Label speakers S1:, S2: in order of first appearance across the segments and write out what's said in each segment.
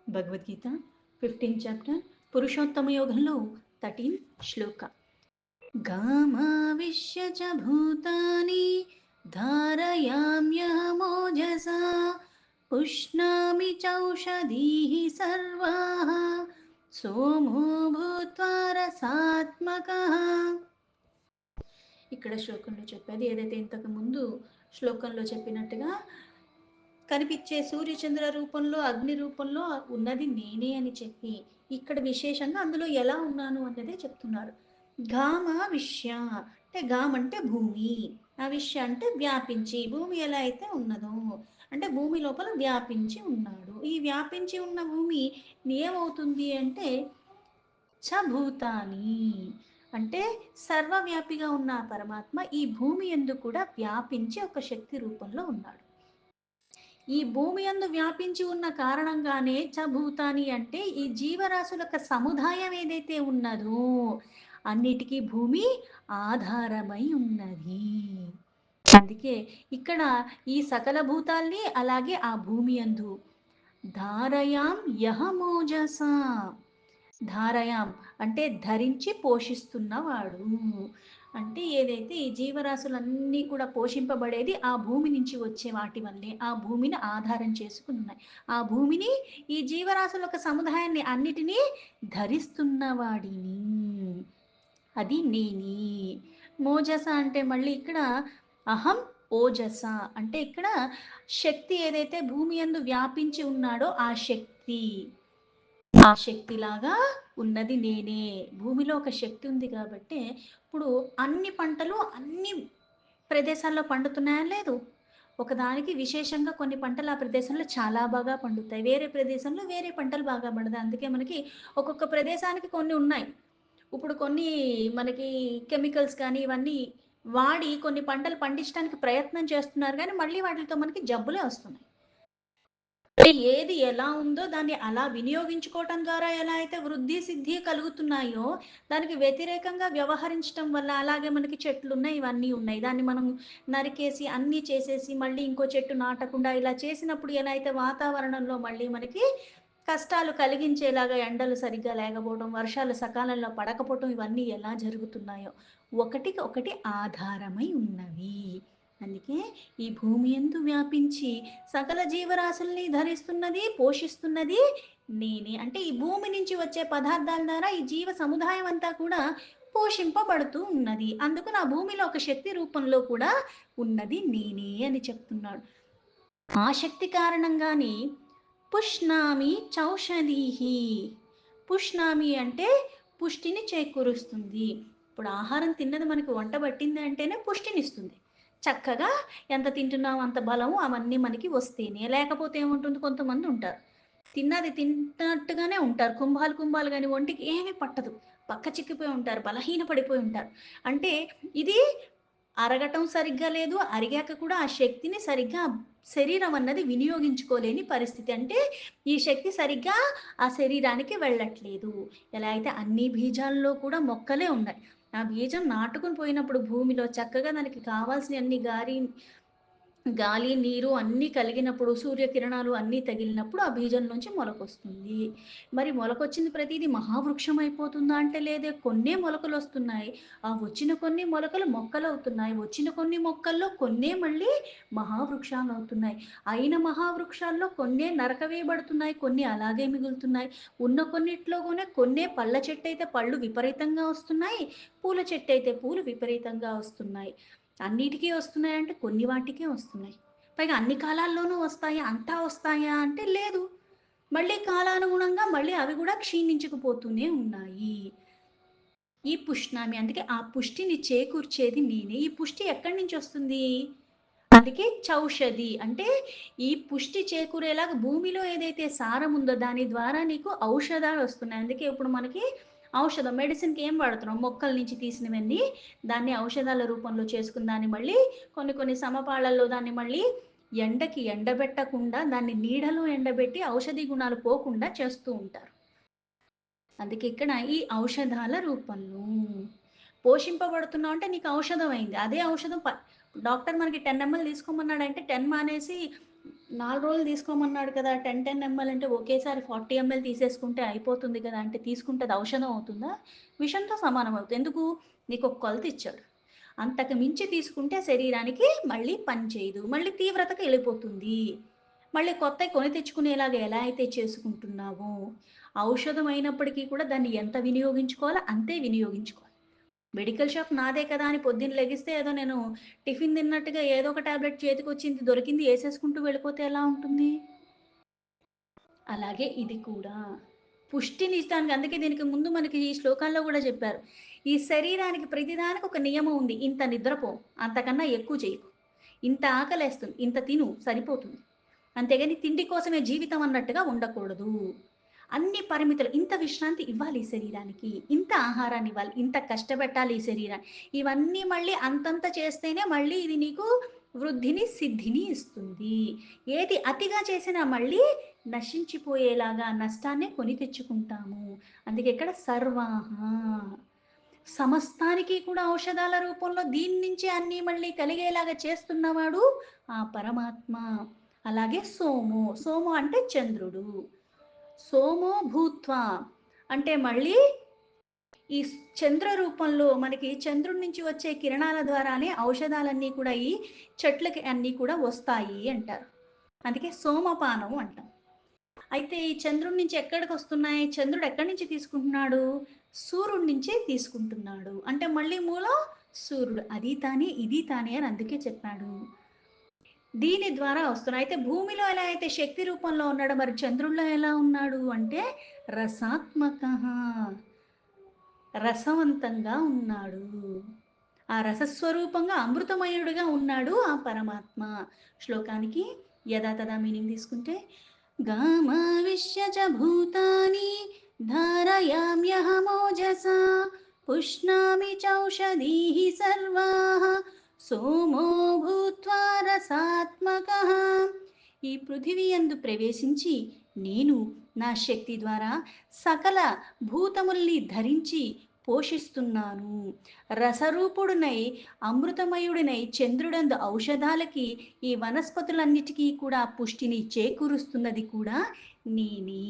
S1: Bhagavad Gita 15th chapter Purushottama యోగంలో 13th శ్లోక. గామావిశ్య చ భూతాని ధారయామ్యహమోజసా పుష్ణామి చౌషధీః సర్వాః సోమో భూత్వా రసాత్మకః. ఇక్కడ శ్లోకంలో చెప్పేది ఏదైతే ఇంతకు ముందు శ్లోకంలో చెప్పినట్టుగా కనిపించే సూర్యచంద్ర రూపంలో అగ్ని రూపంలో ఉన్నది నేనే అని చెప్పి ఇక్కడ విశేషంగా అందులో ఎలా ఉన్నాను అన్నదే చెప్తున్నారు. ఘామ విశ్య అంటే ఘామ్ అంటే భూమి, అవిశ్య అంటే వ్యాపించి, భూమి ఎలా అయితే ఉన్నదో అంటే భూమి లోపల వ్యాపించి ఉన్నాడు. ఈ వ్యాపించి ఉన్న భూమి ఏమవుతుంది అంటే చ భూతాని అంటే సర్వవ్యాపిగా ఉన్న పరమాత్మ ఈ భూమి యందు కూడా వ్యాపించి ఒక శక్తి రూపంలో ఉన్నాడు. ఈ భూమి యందు వ్యాపించి ఉన్న కారణంగానే చ భూతాని అంటే ఈ జీవరాశుల సముదాయం ఏదైతే ఉన్నదో అన్నిటికీ భూమి ఆధారమై ఉన్నది. అందుకే ఇక్కడ ఈ సకల భూతాల్ని అలాగే ఆ భూమి యందు ధారయాం యహమోజస, ధారయాం అంటే ధరించి పోషిస్తున్నవాడు. అంటే ఏదైతే ఈ జీవరాశులన్నీ కూడా పోషింపబడేది ఆ భూమి నుంచి వచ్చే వాటి వల్లే, ఆ భూమిని ఆధారం చేసుకుని ఉన్నాయి. ఆ భూమిని ఈ జీవరాశుల సముదాయాన్ని అన్నిటినీ ధరిస్తున్నవాడిని, అది నేనే. మోజస అంటే మళ్ళీ ఇక్కడ అహం ఓజస అంటే ఇక్కడ శక్తి ఏదైతే భూమి యందు వ్యాపించి ఉన్నాడో ఆ శక్తి, ఆ శక్తిలాగా ఉన్నది నేనే. భూమిలో ఒక శక్తి ఉంది కాబట్టి ఇప్పుడు అన్ని పంటలు అన్ని ప్రదేశాల్లో పండుతున్నాయా? లేదు. ఒకదానికి విశేషంగా కొన్ని పంటలు ఆ ప్రదేశంలో చాలా బాగా పండుతాయి, వేరే ప్రదేశంలో వేరే పంటలు బాగా పండుతాయి. అందుకే మనకి ఒక్కొక్క ప్రదేశానికి కొన్ని ఉన్నాయి. ఇప్పుడు కొన్ని మనకి కెమికల్స్ కానీ ఇవన్నీ వాడి కొన్ని పంటలు పండించడానికి ప్రయత్నం చేస్తున్నారు, కానీ మళ్ళీ వాటితో మనకి జబ్బులే వస్తున్నాయి. ఏది ఎలా ఉందో దాన్ని అలా వినియోగించుకోవటం ద్వారా ఎలా అయితే వృద్ధి సిద్ధి కలుగుతున్నాయో దానికి వ్యతిరేకంగా వ్యవహరించడం వల్ల అలాగే మనకి చెట్లు ఉన్నాయి, ఇవన్నీ ఉన్నాయి, దాన్ని మనం నరికేసి అన్నీ చేసేసి మళ్ళీ ఇంకో చెట్టు నాటకుండా ఇలా చేసినప్పుడు ఎలా అయితే వాతావరణంలో మళ్ళీ మనకి కష్టాలు కలిగించేలాగా ఎండలు సరిగ్గా లేకపోవడం, వర్షాలు సకాలంలో పడకపోవడం, ఇవన్నీ ఎలా జరుగుతున్నాయో ఒకటికి ఒకటి ఆధారమై ఉన్నవి. అందుకే ఈ భూమి యందు వ్యాపించి సకల జీవరాశుల్ని ధరిస్తున్నది పోషిస్తున్నది నేనే. అంటే ఈ భూమి నుంచి వచ్చే పదార్థాల ద్వారా ఈ జీవ సముదాయం అంతా కూడా పోషింపబడుతూ ఉన్నది. అందుకు నా భూమిలో ఒక శక్తి రూపంలో కూడా ఉన్నది నేనే అని చెప్తున్నాడు. ఆ శక్తి కారణంగానే పుష్ణామి చౌషధీహి, పుష్ణామి అంటే పుష్టిని చేకూరుస్తుంది. ఇప్పుడు ఆహారం తిన్నది మనకి వంట పట్టింది అంటేనే పుష్టినిస్తుంది. చక్కగా ఎంత తింటున్నాం అంత బలము అవన్నీ మనకి వస్తేనే, లేకపోతే ఏముంటుంది, కొంతమంది ఉంటారు తిన్నది తిన్నట్టుగానే ఉంటారు, కుంభాలు కుంభాలు, కానీ ఒంటికి ఏమీ పట్టదు, పక్క చిక్కిపోయి ఉంటారు, బలహీన పడిపోయి ఉంటారు. అంటే ఇది అరగటం సరిగ్గా లేదు, అరిగాక కూడా ఆ శక్తిని సరిగ్గా శరీరం అన్నది వినియోగించుకోలేని పరిస్థితి. అంటే ఈ శక్తి సరిగ్గా ఆ శరీరానికి వెళ్ళట్లేదు. ఎలా అయితే అన్ని బీజాల్లో కూడా మొక్కలే ఉన్నాయి, ఆ బీజం నాటుకుని పోయినప్పుడు భూమిలో చక్కగా దానికి కావాల్సిన అన్ని గాలి నీరు అన్నీ కలిగినప్పుడు సూర్యకిరణాలు అన్నీ తగిలినప్పుడు ఆ బీజం నుంచి మొలకొస్తుంది. మరి మొలకొచ్చింది ప్రతిదీ మహావృక్షం అయిపోతుందా అంటే లేదే, కొన్నే మొలకలు వస్తున్నాయి. ఆ వచ్చిన కొన్ని మొలకలు మొక్కలు అవుతున్నాయి, వచ్చిన కొన్ని మొక్కల్లో కొన్నే మళ్ళీ మహావృక్షాలు అవుతున్నాయి. అయిన మహావృక్షాల్లో కొన్నే నరకవేయబడుతున్నాయి, కొన్ని అలాగే మిగులుతున్నాయి. ఉన్న కొన్నిట్లో కూడా కొన్నే పళ్ళ చెట్టు అయితే పళ్ళు విపరీతంగా వస్తున్నాయి, పూల చెట్టు అయితే పూలు విపరీతంగా వస్తున్నాయి. అన్నిటికీ వస్తున్నాయంటే కొన్ని వాటికే వస్తున్నాయి. పైగా అన్ని కాలాల్లోనూ వస్తాయా, అంతా వస్తాయా అంటే లేదు. మళ్ళీ కాలానుగుణంగా మళ్ళీ అవి కూడా క్షీణించుకుపోతూనే ఉన్నాయి. ఈ పుష్ణామి అందుకే ఆ పుష్టిని చేకూర్చేది నేనే. ఈ పుష్టి ఎక్కడి నుంచి వస్తుంది? అందుకే చౌషధి అంటే ఈ పుష్టి చేకూరేలాగా భూమిలో ఏదైతే సారం ఉందో దాని ద్వారా నీకు ఔషధాలు వస్తున్నాయి. అందుకే ఇప్పుడు మనకి ఔషధం మెడిసిన్కి ఏం వాడుతున్నాం, మొక్కల నుంచి తీసినవన్నీ దాన్ని ఔషధాల రూపంలో చేసుకుని దాన్ని మళ్ళీ కొన్ని కొన్ని సమపాళల్లో దాన్ని మళ్ళీ ఎండకి ఎండబెట్టకుండా దాన్ని నీడలో ఎండబెట్టి ఔషధి గుణాలు పోకుండా చేస్తూ ఉంటారు. అందుకే ఇక్కడ ఈ ఔషధాల రూపంలో పోషింపబడుతున్నావు అంటే నీకు ఔషధం అయింది. అదే ఔషధం డాక్టర్ మనకి 10 ml తీసుకోమన్నాడంటే 10 మానేసి 4 రోజులు తీసుకోమన్నాడు కదా! 10 ఎంఎల్ అంటే ఒకేసారి 40 ఎంఎల్ తీసేసుకుంటే అయిపోతుంది కదా! అంటే తీసుకుంటే అది ఔషధం అవుతుందా? విషంతో సమానం అవుతుంది. ఎందుకు? నీకొక కొలతిచ్చాడు. అంతకు మించి తీసుకుంటే శరీరానికి మళ్ళీ పని చేయదు. మళ్ళీ తీవ్రతకెళ్ళిపోతుంది. మళ్ళీ కొత్తయి కొని తెచ్చుకునేలాగా ఎలా అయితే చేసుకుంటున్నావో, ఔషధం అయినప్పటికీ కూడా దాన్ని ఎంత వినియోగించుకోవాలో అంతే వినియోగించుకోవాలి. మెడికల్ షాప్ నాదే కదా అని పొద్దున్న లెగిస్తే ఏదో నేను టిఫిన్ తిన్నట్టుగా ఏదో ఒక టాబ్లెట్ చేతికొచ్చింది, దొరికింది ఏసేసుకుంటూ వెళ్ళిపోతే ఎలా ఉంటుంది? అలాగే ఇది కూడా. పుష్టినిస్తానికి అందుకే దీనికి ముందు మనకి ఈ శ్లోకాల్లో గూడా చెప్పారు. ఈ శరీరానికి ప్రతిదానికి ఒక నియమం ఉంది. ఇంత నిద్రపో, అంతకన్నా ఎక్కువ చేయకు. ఇంత ఆకలేస్తుంది, ఇంత తిను సరిపోతుంది. అంతేగాని తిండి కోసమే జీవితం అన్నట్టుగా ఉండకూడదు. అన్ని పరిమితులు ఇంత విశ్రాంతి ఇవ్వాలి ఈ శరీరానికి. ఇంత ఆహారాన్ని ఇవ్వాలి. ఇంత కష్టపెట్టాలి ఈ శరీరాన్ని. ఇవన్నీ మళ్ళీ అంతంత చేస్తేనే మళ్ళీ ఇది నీకు వృద్ధిని, సిద్ధిని ఇస్తుంది. ఏది అతిగా చేసినా మళ్ళీ నశించిపోయేలాగా నష్టాన్నే కొని తెచ్చుకుంటాము. అందుకే ఇక్కడ సర్వాహ సమస్తానికి కూడా ఔషధాల రూపంలో దీని నుంచే అన్నీ మళ్ళీ కలిగేలాగా చేస్తున్నవాడు ఆ పరమాత్మ. అలాగే సోము. సోము అంటే చంద్రుడు. సోమో భూత్వా అంటే మళ్ళీ ఈ చంద్ర రూపంలో మనకి చంద్రుడి నుంచి వచ్చే కిరణాల ద్వారానే ఔషధాలన్నీ కూడా ఈ చెట్లకి అన్నీ కూడా వస్తాయి అంటారు. అందుకే సోమపానం అంటాం. అయితే ఈ చంద్రుడి నుంచి ఎక్కడికొస్తున్నాయి? చంద్రుడు ఎక్కడి నుంచి తీసుకుంటున్నాడు? సూర్యుడి నుంచే తీసుకుంటున్నాడు. అంటే మళ్ళీ మూలం సూర్యుడు. అది తానే, ఇది తానే అని అందుకే చెప్పాడు. దీని ద్వారా వస్తున్నాయి. అయితే భూమిలో ఎలా అయితే శక్తి రూపంలో ఉన్నాడో మరి చంద్రుడిలో ఎలా ఉన్నాడు అంటే రసాత్మకః రసవంతంగా ఉన్నాడు. ఆ రసస్వరూపంగా అమృతమయుడుగా ఉన్నాడు ఆ పరమాత్మ. శ్లోకానికి యథా తథా మీనింగ్ తీసుకుంటే గామావిశ్య చ భూతాని ధారయామ్యహమోజసా పుష్ణామి చౌషధీః సర్వాః సోమో భూత్వా రసాత్మకః. ఈ పృథివీ యందు ప్రవేశించి నేను నా శక్తి ద్వారా సకల భూతముల్ని ధరించి పోషిస్తున్నాను. రసరూపుడునై అమృతమయుడినై చంద్రుడందు ఔషధాలకి ఈ వనస్పతులన్నిటికీ కూడా పుష్టిని చేకూరుస్తున్నది కూడా నేనే.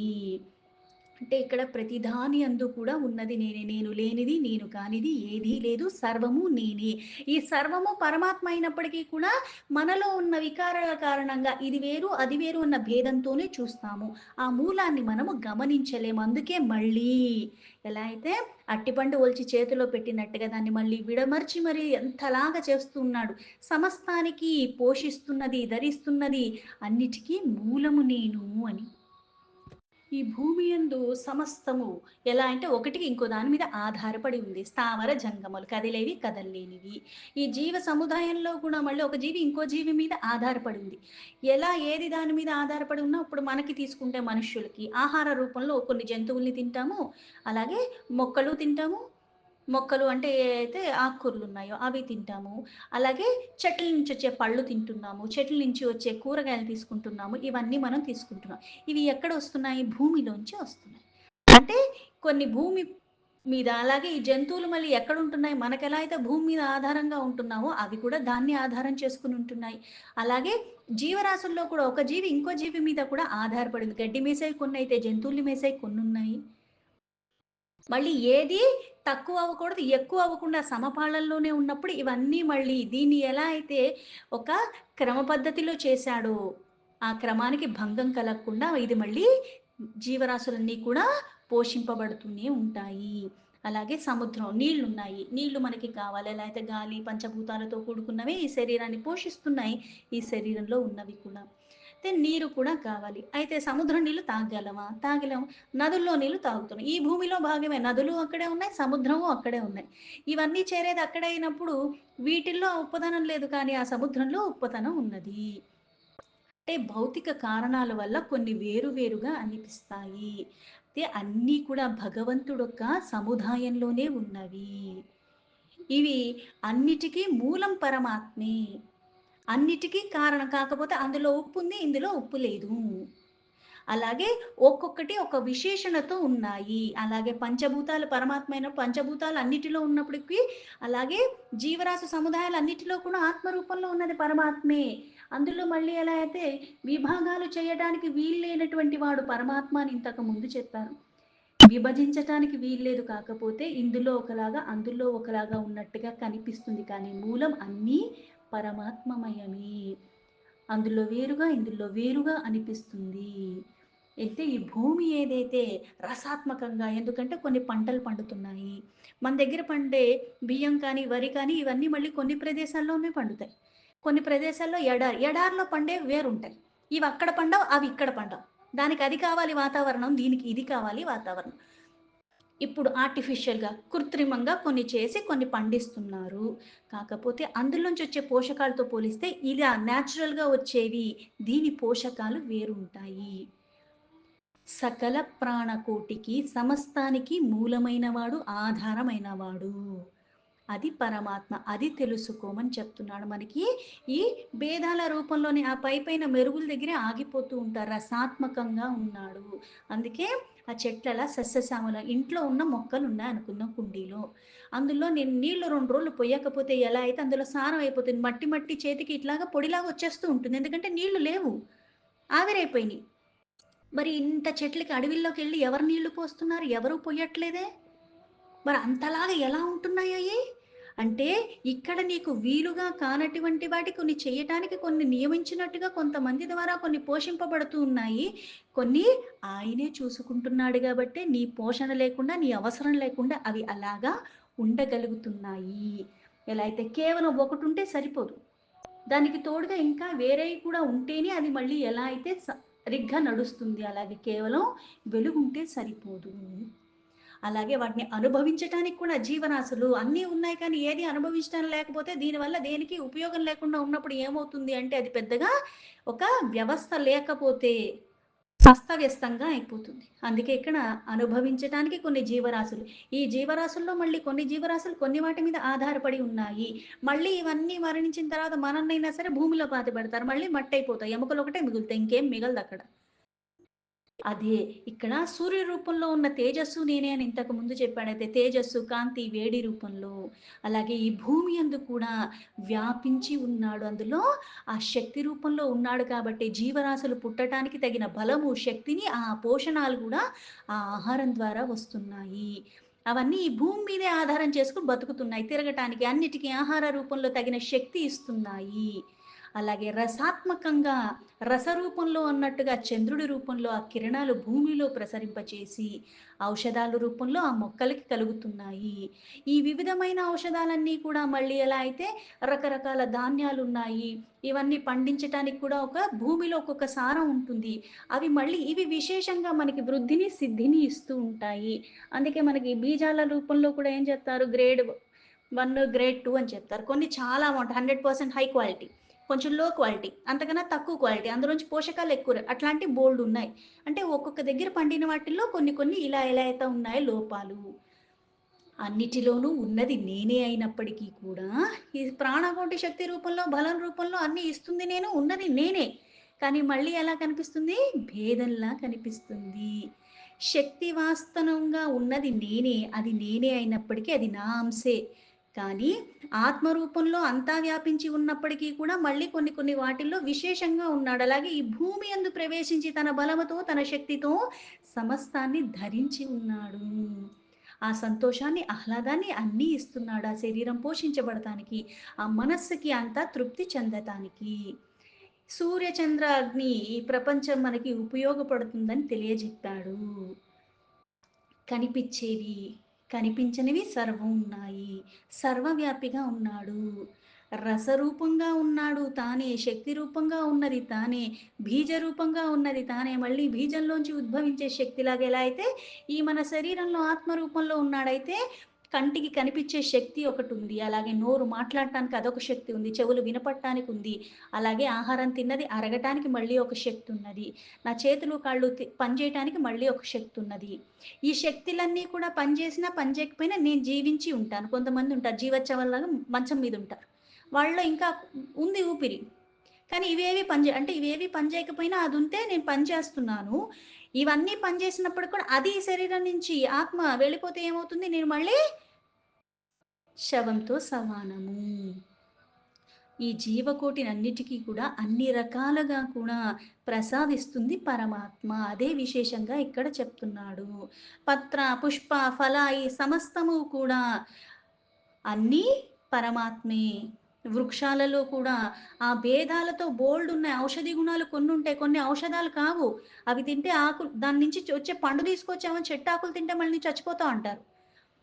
S1: అంటే ఇక్కడ ప్రతిదాని అందు కూడా ఉన్నది నేనే. నేను లేనిది, నేను కానిది ఏదీ లేదు. సర్వము నేనే. ఈ సర్వము పరమాత్మ అయినప్పటికీ కూడా మనలో ఉన్న వికారాల కారణంగా ఇది వేరు, అది వేరు అన్న భేదంతోనే చూస్తాము. ఆ మూలాన్ని మనము గమనించలేము. అందుకే మళ్ళీ ఎలా అయితే అట్టిపండు ఒలిచి చేతిలో పెట్టినట్టుగా దాన్ని మళ్ళీ విడమర్చి మరి ఎంతలాగా చేస్తూ ఉన్నాడు. సమస్తానికి పోషిస్తున్నది, ధరిస్తున్నది అన్నిటికీ మూలము నేను అని. ఈ భూమి యందు సమస్తము ఎలా అంటే ఒకటికి ఇంకో దాని మీద ఆధారపడి ఉంది. స్థావర జంగములు కదిలేవి, కదల్లేనివి. ఈ జీవ సముదాయంలో కూడా మళ్ళీ ఒక జీవి ఇంకో జీవి మీద ఆధారపడి ఉంది. ఎలా ఏది దాని మీద ఆధారపడి ఉన్నా ఇప్పుడు మనకి తీసుకుంటే మనుష్యులకి ఆహార రూపంలో కొన్ని జంతువుల్ని తింటాము. అలాగే మొక్కలు తింటాము. మొక్కలు అంటే ఏ అయితే ఆకుకూరలున్నాయో అవి తింటాము. అలాగే చెట్ల నుంచి వచ్చే పళ్ళు తింటున్నాము. చెట్ల నుంచి వచ్చే కూరగాయలు తీసుకుంటున్నాము. ఇవన్నీ మనం తీసుకుంటున్నాం. ఇవి ఎక్కడొస్తున్నాయి? భూమిలోంచి వస్తున్నాయి. అంటే కొన్ని భూమి మీద అలాగే ఈ జంతువులు మళ్ళీ ఎక్కడుంటున్నాయి? మనకెలా అయితే భూమి మీద ఆధారంగా ఉంటున్నామో అవి కూడా దాన్ని ఆధారం చేసుకొని ఉంటున్నాయి. అలాగే జీవరాశుల్లో కూడా ఒక జీవి ఇంకో జీవి మీద కూడా ఆధారపడింది. గడ్డి మేసేవి కొన్నయితే జంతువుల్ని మేసేవి కొన్నున్నాయి. మళ్ళీ ఏది తక్కువ అవ్వకూడదు, ఎక్కువ అవ్వకుండా సమపాళల్లోనే ఉన్నప్పుడు ఇవన్నీ మళ్ళీ దీన్ని ఎలా అయితే ఒక క్రమ పద్ధతిలో చేశాడో, ఆ క్రమానికి భంగం కలగకుండా ఇది మళ్ళీ జీవరాశులన్నీ కూడా పోషింపబడుతూనే ఉంటాయి. అలాగే సముద్రం నీళ్లున్నాయి. నీళ్లు మనకి కావాలి. ఎలా అయితే గాలి, పంచభూతాలతో కూడుకున్నవే ఈ శరీరాన్ని పోషిస్తున్నాయి. ఈ శరీరంలో ఉన్నవి కూడా. అయితే నీరు కూడా కావాలి. అయితే సముద్రం నీళ్లు తాగగలమా? తాగలేము. నదుల్లో నీళ్లు తాగుతున్నాం. ఈ భూమిలో భాగమే నదులు అక్కడే ఉన్నాయి, సముద్రము అక్కడే ఉన్నాయి. ఇవన్నీ చేరేది అక్కడే అయినప్పుడు వీటిల్లో ఉప్పదనం లేదు కానీ ఆ సముద్రంలో ఉప్పదనం ఉన్నది. అంటే భౌతిక కారణాల వల్ల కొన్ని వేరు వేరుగా అనిపిస్తాయి. అయితే అన్నీ కూడా భగవంతుడొక్క సముదాయంలోనే ఉన్నవి. ఇవి అన్నిటికీ మూలం పరమాత్మే. అన్నిటికీ కారణం కాకపోతే అందులో ఉప్పుంది, ఇందులో ఉప్పు లేదు. అలాగే ఒక్కొక్కటి ఒక విశేషణతో ఉన్నాయి. అలాగే పంచభూతాలు పరమాత్మైన పంచభూతాలు అన్నిటిలో ఉన్నప్పటికి, అలాగే జీవరాశి సముదాయాలు అన్నిటిలో కూడా ఆత్మ రూపంలో ఉన్నది పరమాత్మే. అందులో మళ్ళీ ఎలా అయితే విభాగాలు చేయడానికి వీల్లేనటువంటి వాడు పరమాత్మ అని ఇంతకు ముందు చెప్పారు. విభజించటానికి వీల్లేదు కాకపోతే ఇందులో ఒకలాగా, అందులో ఒకలాగా ఉన్నట్టుగా కనిపిస్తుంది. కానీ మూలం అన్నీ పరమాత్మమయమే. అందులో వేరుగా, ఇందులో వేరుగా అనిపిస్తుంది. అయితే ఈ భూమి ఏదైతే రసాత్మకంగా ఎందుకంటే కొన్ని పంటలు పండుతున్నాయి. మన దగ్గర పండే బియ్యం కానీ, వరి కానీ ఇవన్నీ మళ్ళీ కొన్ని ప్రదేశాల్లోనే పండుతాయి. కొన్ని ప్రదేశాల్లో ఎడారి. ఎడారిలో పండేవి వేరుంటాయి. ఇవి అక్కడ పండవు, అవి ఇక్కడ పండవు. దానికి అది కావాలి వాతావరణం, దీనికి ఇది కావాలి వాతావరణం. ఇప్పుడు ఆర్టిఫిషియల్‌గా, కృత్రిమంగా కొన్ని చేసి కొన్ని పండిస్తున్నారు. కాకపోతే అందులోంచి వచ్చే పోషకాలతో పోలిస్తే ఇలా నేచురల్‌గా వచ్చేవి దీని పోషకాలు వేరుంటాయి. సకల ప్రాణకోటికి, సమస్తానికి మూలమైనవాడు, ఆధారమైనవాడు. అది పరమాత్మ. అది తెలుసుకోమని చెప్తున్నాడు మనకి. ఈ భేదాల రూపంలోనే ఆ పైపైన మెరుగుల దగ్గరే ఆగిపోతూ ఉంటారు. రసాత్మకంగా ఉన్నాడు. అందుకే ఆ చెట్లలా సస్యశ్యామలం. ఇంట్లో ఉన్న మొక్కలున్నాయనుకుందాం కుండీలో. అందులో నేను నీళ్లు 2 రోజులు పొయ్యకపోతే ఎలా అయితే అందులో సారం అయిపోతుంది. మట్టి మట్టి చేతికి ఇట్లాగా పొడిలాగా వచ్చేస్తూ ఉంటుంది. ఎందుకంటే నీళ్లు లేవు. ఆవిరైపోయినియి. మరి ఇంత చెట్లకి అడవిలోకెళ్ళి ఎవరు నీళ్లు పోస్తున్నారు? ఎవరు పొయ్యట్లేదే! మరి అంతలాగా ఎలా ఉంటున్నాయయి? అంటే ఇక్కడ నీకు వీలుగా కానటువంటి వాటి కొన్ని చేయటానికి కొన్ని నియమించినట్టుగా కొంతమంది ద్వారా కొన్ని పోషింపబడుతూ ఉన్నాయి. కొన్ని ఆయనే చూసుకుంటున్నాడు గాబట్టే నీ పోషణ లేకుండా, నీ అవసరం లేకుండా అవి అలాగా ఉండగలుగుతున్నాయి. ఎలా అయితే కేవలం ఒకటుంటే సరిపోదు. దానికి తోడుగా ఇంకా వేరేయి కూడా ఉంటేనే అది మళ్ళీ ఎలా అయితే సరిగ్గా నడుస్తుంది. అలాగే కేవలం వెలుగుంటే సరిపోదు. అలాగే వాటిని అనుభవించటానికి కూడా జీవరాశులు అన్నీ ఉన్నాయి కానీ ఏది అనుభవించడం లేకపోతే దీనివల్ల దేనికి ఉపయోగం లేకుండా ఉన్నప్పుడు ఏమవుతుంది అంటే అది పెద్దగా ఒక వ్యవస్థ లేకపోతే అస్తవ్యస్తంగా అయిపోతుంది. అందుకే ఇక్కడ అనుభవించటానికి కొన్ని జీవరాశులు. ఈ జీవరాశుల్లో మళ్ళీ కొన్ని జీవరాశులు కొన్ని వాటి మీద ఆధారపడి ఉన్నాయి. మళ్ళీ ఇవన్నీ మరణించిన తర్వాత మనన్నైనా సరే భూమిలో పాతిపెడతారు. మళ్ళీ మట్టయిపోతాయి. ఎముకలొకటే మిగులుతాయి. ఇంకేం మిగలదక్కడ. అదే. ఇక్కడ సూర్య రూపంలో ఉన్న తేజస్సు నేనే అని ఇంతకు ముందు చెప్పానయితే తేజస్సు, కాంతి, వేడి రూపంలో. అలాగే ఈ భూమి యందు కూడా వ్యాపించి ఉన్నాడు. అందులో ఆ శక్తి రూపంలో ఉన్నాడు కాబట్టి జీవరాశులు పుట్టటానికి తగిన బలము, శక్తిని ఆ పోషణాలు గూడా ఆ ఆహారం ద్వారా వస్తున్నాయి. అవన్నీ ఈ భూమి మీదే ఆధారం చేసుకొని బతుకుతున్నాయి. తిరగటానికి అన్నిటికి ఆహార రూపంలో తగిన శక్తి ఇస్తున్నాయి. అలాగే రసాత్మకంగా రసరూపంలో అన్నట్టుగా చంద్రుడి రూపంలో ఆ కిరణాలు భూమిలో ప్రసరింపచేసి, ఔషధాల రూపంలో ఆ మొక్కలకి కలుగుతున్నాయి. ఈ వివిధమైన ఔషధాలన్నీ కూడా మళ్ళీ ఎలా అయితే రకరకాల ధాన్యాలున్నాయి. ఇవన్నీ పండించటానికి కూడా ఒక భూమిలో ఒక్కొక్క సారం ఉంటుంది. అవి మళ్ళీ ఇవి విశేషంగా మనకి వృద్ధిని, సిద్ధిని ఇస్తూ ఉంటాయి. అందుకే మనకి బీజాల రూపంలో కూడా ఏం చెప్తారు గ్రేడ్ 1, గ్రేడ్ 2 అని చెప్తారు. కొన్ని చాలా బావుంటాయి. 100% హై క్వాలిటీ. కొంచెం లో క్వాలిటీ. అంతకన్నా తక్కువ క్వాలిటీ. అందులోంచి పోషకాలు ఎక్కువ అట్లాంటివి బోలెడున్నాయి. అంటే ఒక్కొక్క దగ్గర పండిన వాటిల్లో కొన్ని కొన్ని ఇలా ఎలా అయితే ఉన్నాయో లోపాలు. అన్నిటిలోనూ ఉన్నది నేనే అయినప్పటికీ కూడా, ఈ ప్రాణకోటి శక్తి రూపంలో, బలం రూపంలో అన్నీ ఇస్తుంది నేను, ఉన్నది నేనే. కానీ మళ్ళీ ఎలా కనిపిస్తుంది? భేదంలా కనిపిస్తుంది. శక్తి వాస్తవంగా ఉన్నది నేనే. అది నేనే అయినప్పటికీ అది నా అంశే. కానీ ఆత్మ రూపంలో అంతా వ్యాపించి ఉన్నప్పటికీ కూడా మళ్ళీ కొన్ని కొన్ని వాటిల్లో విశేషంగా ఉన్నాడు. అలాగే ఈ భూమి యందు ప్రవేశించి తన బలముతో, తన శక్తితో సమస్తాన్ని ధరించి ఉన్నాడు. ఆ సంతోషాన్ని, ఆహ్లాదాన్ని అన్నీ ఇస్తున్నాడు. ఆ శరీరం పోషించబడటానికి, ఆ మనస్సుకి అంతా తృప్తి చెందటానికి. సూర్య, చంద్ర, అగ్ని ఈ ప్రపంచం మనకి ఉపయోగపడుతుందని తెలియజెప్పాడు. కనిపిచ్చేవి, కనిపించనివి సర్వం ఉన్నాయి. సర్వవ్యాపిగా ఉన్నాడు. రసరూపంగా ఉన్నాడు తానే, శక్తి రూపంగా ఉన్నది తానే, బీజ రూపంగా ఉన్నది తానే, మళ్ళీ బీజంలోంచి ఉద్భవించే శక్తిలాగా ఎలా అయితే ఈ మన శరీరంలో ఆత్మ రూపంలో ఉన్నాడైతే కంటికి కనిపించే శక్తి ఒకటుంది. అలాగే నోరు మాట్లాడటానికి అదొక శక్తి ఉంది. చెవులు వినపడటానికి ఉంది. అలాగే ఆహారం తిన్నది అరగటానికి మళ్ళీ ఒక శక్తి ఉన్నది. నా చేతులు, కాళ్ళు పనిచేయటానికి మళ్ళీ ఒక శక్తి ఉన్నది. ఈ శక్తులన్నీ కూడా పనిచేసినా, పని చేయకపోయినా నేను జీవించి ఉంటాను. కొంతమంది ఉంటారు జీవచ్ఛవంలాగా మంచం మీద ఉంటారు. వాళ్ళలో ఇంకా ఉంది ఊపిరి. కానీ ఇవేవి అంటే ఇవేవి పని చేయకపోయినా అదుంటే నేను పని చేస్తున్నాను. ఇవన్నీ పని చేసినప్పుడు కూడా అది ఈ శరీరం నుంచి ఆత్మ వెళ్ళిపోతే ఏమవుతుంది? నేను మళ్ళీ శవంతో సమానము. ఈ జీవకోటినన్నిటికీ కూడా అన్ని రకాలుగా కూడా ప్రసాదిస్తుంది పరమాత్మ. అదే విశేషంగా ఇక్కడ చెప్తున్నాడు. పత్ర, పుష్ప, ఫల ఈ సమస్తము కూడా అన్నీ పరమాత్మే. వృక్షాలలో కూడా ఆ భేదాలతో బోలెడున్నాయి. ఔషధి గుణాలు కొన్నుంటాయి. కొన్ని ఔషధాలు కావు. అవి తింటే ఆకులు దాని నుంచి వచ్చే పండు తీసుకొచ్చామని చెట్టాకులు తింటే మళ్ళీ చచ్చిపోతావు అంటారు.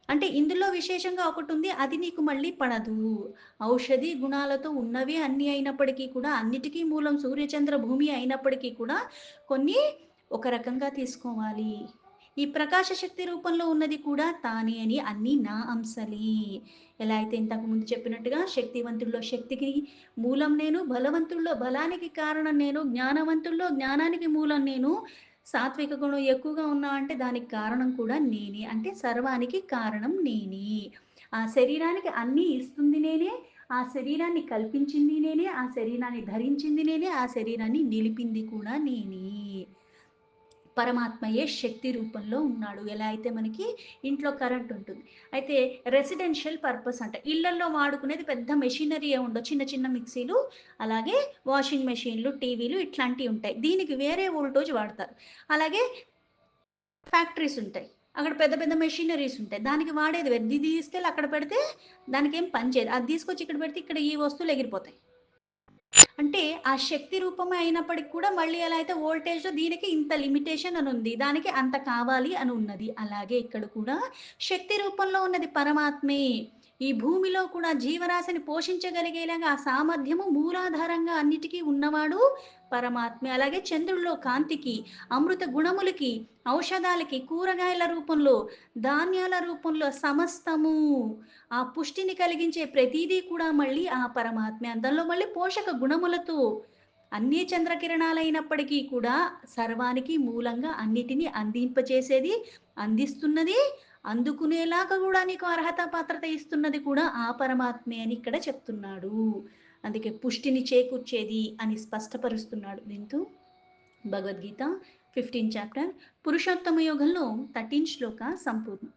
S1: అంటే ఇందులో విశేషంగా ఒకటుంది. అది నీకు మళ్ళీ పడదు. ఔషధి గుణాలతో ఉన్నవే అన్నీ అయినప్పటికీ కూడా, అన్నిటికీ మూలం సూర్యచంద్ర భూమి అయినప్పటికీ కూడా, కొన్ని ఒక రకంగా తీసుకోవాలి. ఈ ప్రకాశ శక్తి రూపంలో ఉన్నది కూడా తానే అని అన్నీ నా అంశలే. ఎలా అయితే ఇంతకు ముందు చెప్పినట్టుగా శక్తివంతుల్లో శక్తికి మూలం నేను, బలవంతుల్లో బలానికి కారణం నేను, జ్ఞానవంతుల్లో జ్ఞానానికి మూలం నేను, సాత్విక గుణం ఎక్కువగా ఉన్నా అంటే దానికి కారణం కూడా నేనే. అంటే సర్వానికి కారణం నేనే. ఆ శరీరానికి అన్నీ ఇస్తుంది నేనే. ఆ శరీరాన్ని కల్పించింది నేనే. ఆ శరీరాన్ని ధరించింది నేనే. ఆ శరీరాన్ని నిలిపింది కూడా నేనే. పరమాత్మయే శక్తి రూపంలో ఉన్నాడు. ఎలా అయితే మనకి ఇంట్లో కరెంట్ ఉంటుంది. అయితే రెసిడెన్షియల్ పర్పస్ అంట. ఇళ్లల్లో వాడుకునేది పెద్ద మెషినరీయే ఉండవు. చిన్న చిన్న మిక్సీలు, అలాగే వాషింగ్ మెషిన్‌లు, టీవీలు ఇట్లాంటియి ఉంటాయి. దీనికి వేరే వోల్టేజ్ వాడతారు. అలాగే ఫ్యాక్టరీస్ ఉంటాయి. అక్కడ పెద్ద పెద్ద మెషినరీస్ ఉంటాయి. దానికి వాడేది వేరు. ఇది తీసుకెళ్ళి అక్కడ పెడితే దానికేం పని చేయదు. అది తీసుకొచ్చి ఇక్కడ పెడితే ఇక్కడ ఈ వస్తువులు ఎగిరిపోతాయి. అంటే ఆ శక్తి రూపమే అయినప్పటికి కూడా మళ్ళీ ఎలా అయితే వోల్టేజ్‌లో దీనికి ఇంత లిమిటేషన్ అనుంది. దానికి అంత కావాలి అని ఉన్నది. అలాగే ఇక్కడ కూడా శక్తి రూపంలో ఉన్నది పరమాత్మే. ఈ భూమిలో కూడా జీవరాశిని పోషించగలిగేలాగా ఆ సామర్థ్యము మూలాధారంగా అన్నిటికీ ఉన్నవాడు పరమాత్మే. అలాగే చంద్రుడిలో కాంతికి, అమృత గుణములకి, ఔషధాలకి, కూరగాయల రూపంలో, ధాన్యాల రూపంలో సమస్తము ఆ పుష్టిని కలిగించే ప్రతీదీ కూడా మళ్ళీ ఆ పరమాత్మే. అందులో మళ్ళీ పోషక గుణములతో అన్నీ చంద్రకిరణాలైనప్పటికీ కూడా సర్వానికి మూలంగా అన్నిటిని అందింపచేసేది, అందిస్తున్నది, అందుకునేలాగా గూడా నీకు అర్హత, పాత్రత ఇస్తున్నది కూడా ఆ పరమాత్మే అని ఇక్కడ చెప్తున్నాడు. అందుకే పుష్టిని చేకూర్చేది అని స్పష్టపరుస్తున్నాడు. వింటూ భగవద్గీత 15 చాప్టర్ పురుషోత్తమ యోగంలో 13 శ్లోక సంపూర్ణం.